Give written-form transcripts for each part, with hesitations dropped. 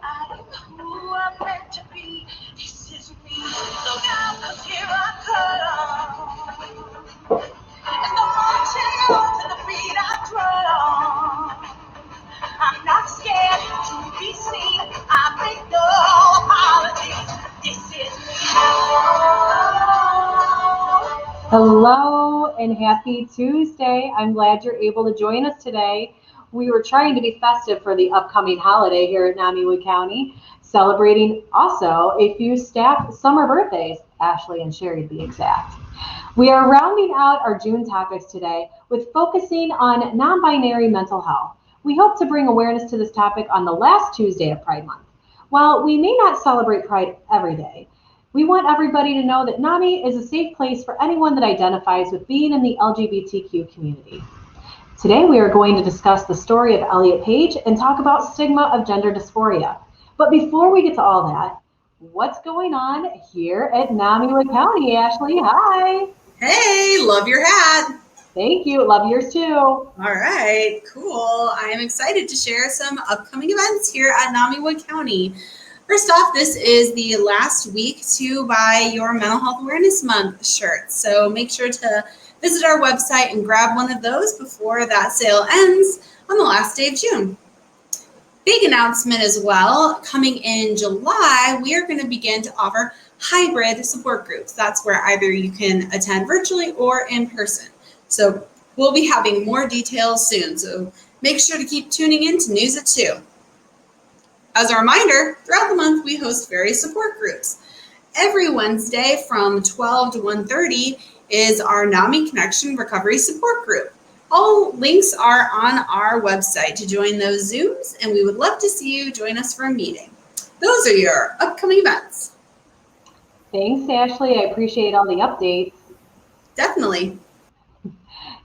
I am who I'm meant to be. This is me. Look out, 'cause here I come. And I'm marching on to the beat I drum. I'm not scared to be seen. I make no apologies. This is me. Hello and happy Tuesday. I'm glad you're able to join us today. We were trying to be festive for the upcoming holiday here at NAMI County, celebrating also a few staff summer birthdays, Ashley and Sherry to be exact. We are rounding out our June topics today with focusing on non-binary mental health. We hope to bring awareness to this topic on the last Tuesday of Pride Month. While we may not celebrate Pride every day, we want everybody to know that NAMI is a safe place for anyone that identifies with being in the LGBTQ community. Today we are going to discuss the story of Elliott Page and talk about stigma of gender dysphoria. But before we get to all that, what's going on here at NAMI County? Ashley, hi. Hey, love your hat. Thank you. Love yours too. All right, cool. I am excited to share some upcoming events here at NAMI County. First off, this is the last week to buy your Mental Health Awareness Month shirts. So make sure to visit our website and grab one of those before that sale ends on the last day of June. Big announcement as well, coming in July, we are going to begin to offer hybrid support groups. That's where either you can attend virtually or in person. So we'll be having more details soon. So make sure to keep tuning in to News at 2. As a reminder, throughout the month, we host various support groups. Every Wednesday from 12 to 1:30 is our NAMI Connection Recovery Support Group. All links are on our website to join those Zooms, and we would love to see you join us for a meeting. Those are your upcoming events. Thanks, Ashley. I appreciate all the updates. Definitely.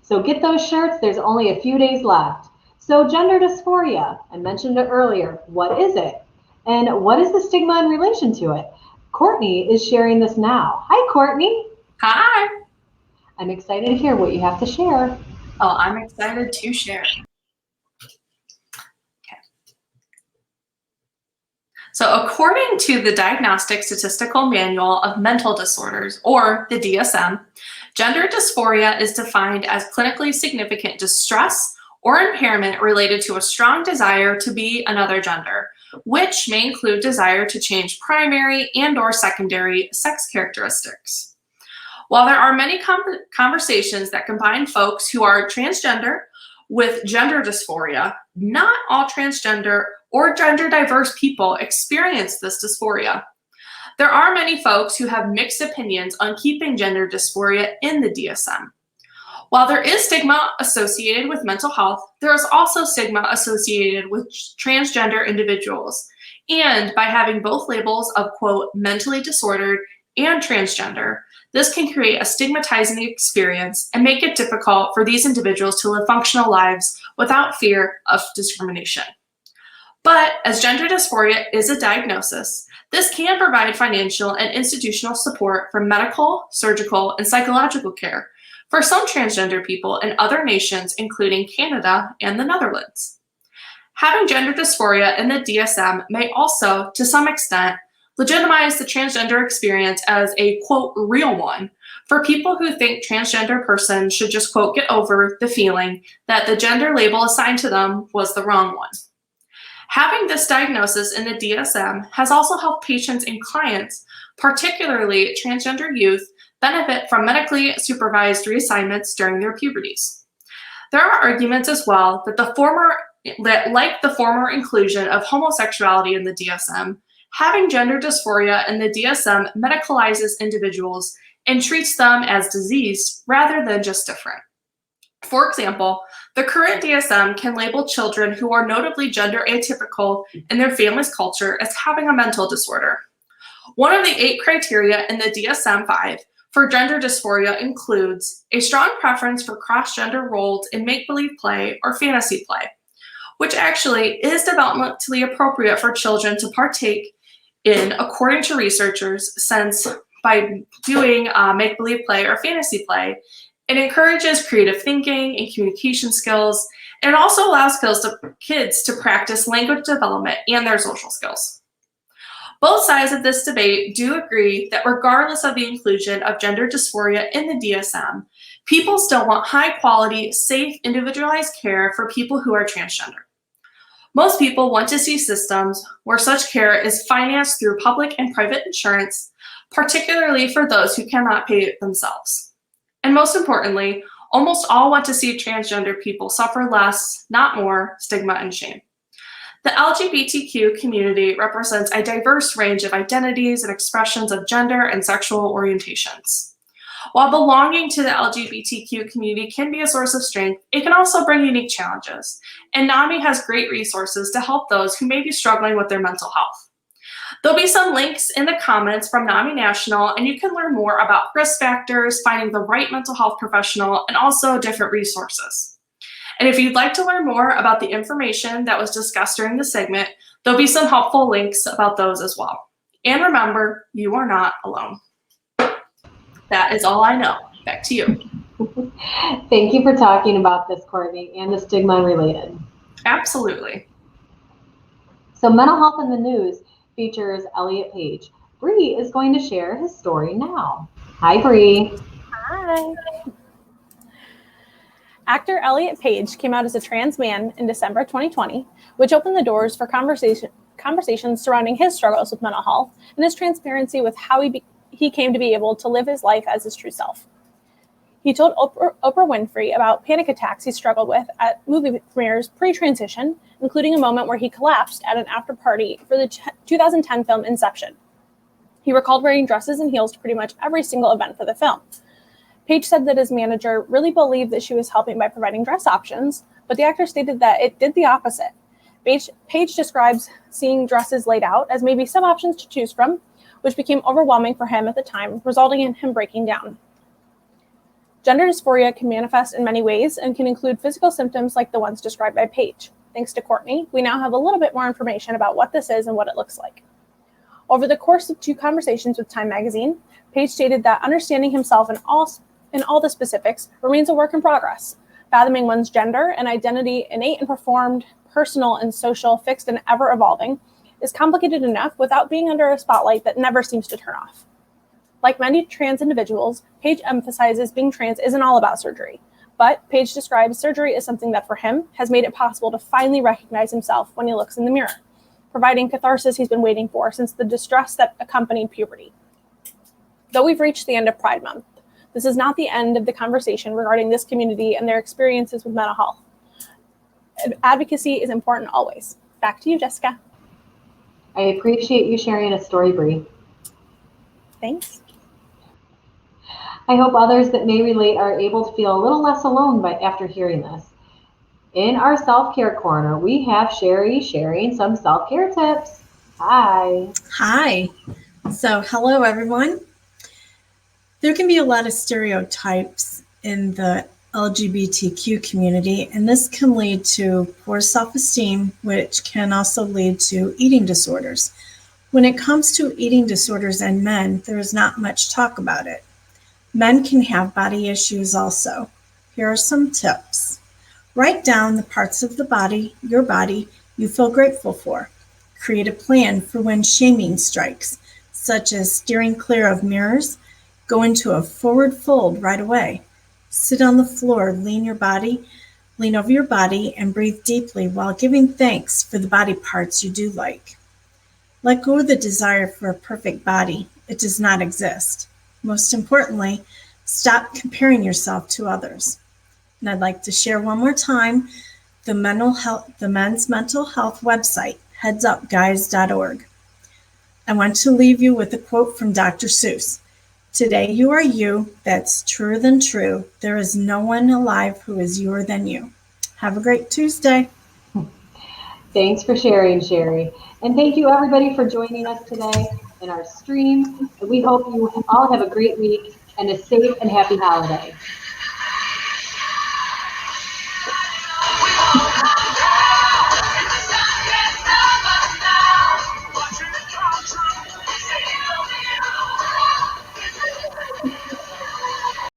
So get those shirts. There's only a few days left. So gender dysphoria, I mentioned it earlier. What is it? And what is the stigma in relation to it? Courtney is sharing this now. Hi, Courtney. Hi. I'm excited to hear what you have to share. Oh, I'm excited to share. Okay. So according to the Diagnostic Statistical Manual of Mental Disorders, or the DSM, gender dysphoria is defined as clinically significant distress or impairment related to a strong desire to be another gender, which may include desire to change primary and/or secondary sex characteristics. While there are many conversations that combine folks who are transgender with gender dysphoria, not all transgender or gender diverse people experience this dysphoria. There are many folks who have mixed opinions on keeping gender dysphoria in the DSM. While there is stigma associated with mental health, there is also stigma associated with transgender individuals. And by having both labels of, quote, mentally disordered and transgender, this can create a stigmatizing experience and make it difficult for these individuals to live functional lives without fear of discrimination. But as gender dysphoria is a diagnosis, this can provide financial and institutional support for medical, surgical, and psychological care for some transgender people in other nations, including Canada and the Netherlands. Having gender dysphoria in the DSM may also, to some extent, legitimize the transgender experience as a, quote, real one for people who think transgender persons should just, quote, get over the feeling that the gender label assigned to them was the wrong one. Having this diagnosis in the DSM has also helped patients and clients, particularly transgender youth, benefit from medically supervised reassignments during their puberties. There are arguments as well that like the former inclusion of homosexuality in the DSM, having gender dysphoria in the DSM medicalizes individuals and treats them as diseased rather than just different. For example, the current DSM can label children who are notably gender atypical in their family's culture as having a mental disorder. One of the 8 criteria in the DSM-5 for gender dysphoria includes a strong preference for cross-gender roles in make-believe play or fantasy play, which actually is developmentally appropriate for children to partake in, according to researchers, since by doing make-believe play or fantasy play, it encourages creative thinking and communication skills And it also allows kids to practice language development and their social skills. Both sides of this debate do agree that regardless of the inclusion of gender dysphoria in the DSM, people still want high-quality, safe, individualized care for people who are transgender. Most people want to see systems where such care is financed through public and private insurance, particularly for those who cannot pay it themselves. And most importantly, almost all want to see transgender people suffer less, not more, stigma and shame. The LGBTQ community represents a diverse range of identities and expressions of gender and sexual orientations. While belonging to the LGBTQ community can be a source of strength, it can also bring unique challenges, and NAMI has great resources to help those who may be struggling with their mental health. There'll be some links in the comments from NAMI National, and you can learn more about risk factors, finding the right mental health professional, and also different resources. And if you'd like to learn more about the information that was discussed during the segment, there'll be some helpful links about those as well. And remember, you are not alone. That is all I know. Back to you. Thank you for talking about this, Courtney, and the stigma related. Absolutely. So Mental Health in the News features Elliott Page. Bree is going to share his story now. Hi, Bree. Hi. Actor Elliott Page came out as a trans man in December 2020, which opened the doors for conversations surrounding his struggles with mental health and his transparency with how he came to be able to live his life as his true self. He told Oprah Winfrey about panic attacks he struggled with at movie premieres pre-transition, including a moment where he collapsed at an after party for the 2010 film Inception. He recalled wearing dresses and heels to pretty much every single event for the film. Page said that his manager really believed that she was helping by providing dress options, but the actor stated that it did the opposite. Page describes seeing dresses laid out as maybe some options to choose from, which became overwhelming for him at the time, resulting in him breaking down. Gender dysphoria can manifest in many ways and can include physical symptoms like the ones described by Page. Thanks to Courtney, we now have a little bit more information about what this is and what it looks like. Over the course of 2 conversations with Time magazine, Page stated that understanding himself in all the specifics remains a work in progress. Fathoming one's gender and identity, innate and performed, personal and social, fixed and ever evolving, is complicated enough without being under a spotlight that never seems to turn off. Like many trans individuals, Page emphasizes being trans isn't all about surgery, but Page describes surgery as something that for him has made it possible to finally recognize himself when he looks in the mirror, providing catharsis he's been waiting for since the distress that accompanied puberty. Though we've reached the end of Pride Month, this is not the end of the conversation regarding this community and their experiences with mental health. Advocacy is important always. Back to you, Jessica. I appreciate you sharing a story, Bree. Thanks. I hope others that may relate are able to feel a little less alone after hearing this. In our self-care corner, we have Sherry sharing some self-care tips. Hi. Hi. So, hello, everyone. There can be a lot of stereotypes in the LGBTQ community, and this can lead to poor self-esteem, which can also lead to eating disorders. When it comes to eating disorders in men, there is not much talk about it. Men can have body issues also. Here are some tips. Write down the parts of the body, your body, you feel grateful for. Create a plan for when shaming strikes, such as steering clear of mirrors. Go into a forward fold right away. Sit on the floor, lean over your body, and breathe deeply while giving thanks for the body parts you do like. Let go of the desire for a perfect body. It does not exist. Most importantly, stop comparing yourself to others. And I'd like to share one more time the men's mental health website, headsupguys.org. I want to leave you with a quote from Dr. Seuss. Today you are you, that's truer than true. There is no one alive who is youer than you. Have a great Tuesday. Thanks for sharing, Sherry. And thank you everybody for joining us today in our stream. We hope you all have a great week and a safe and happy holiday.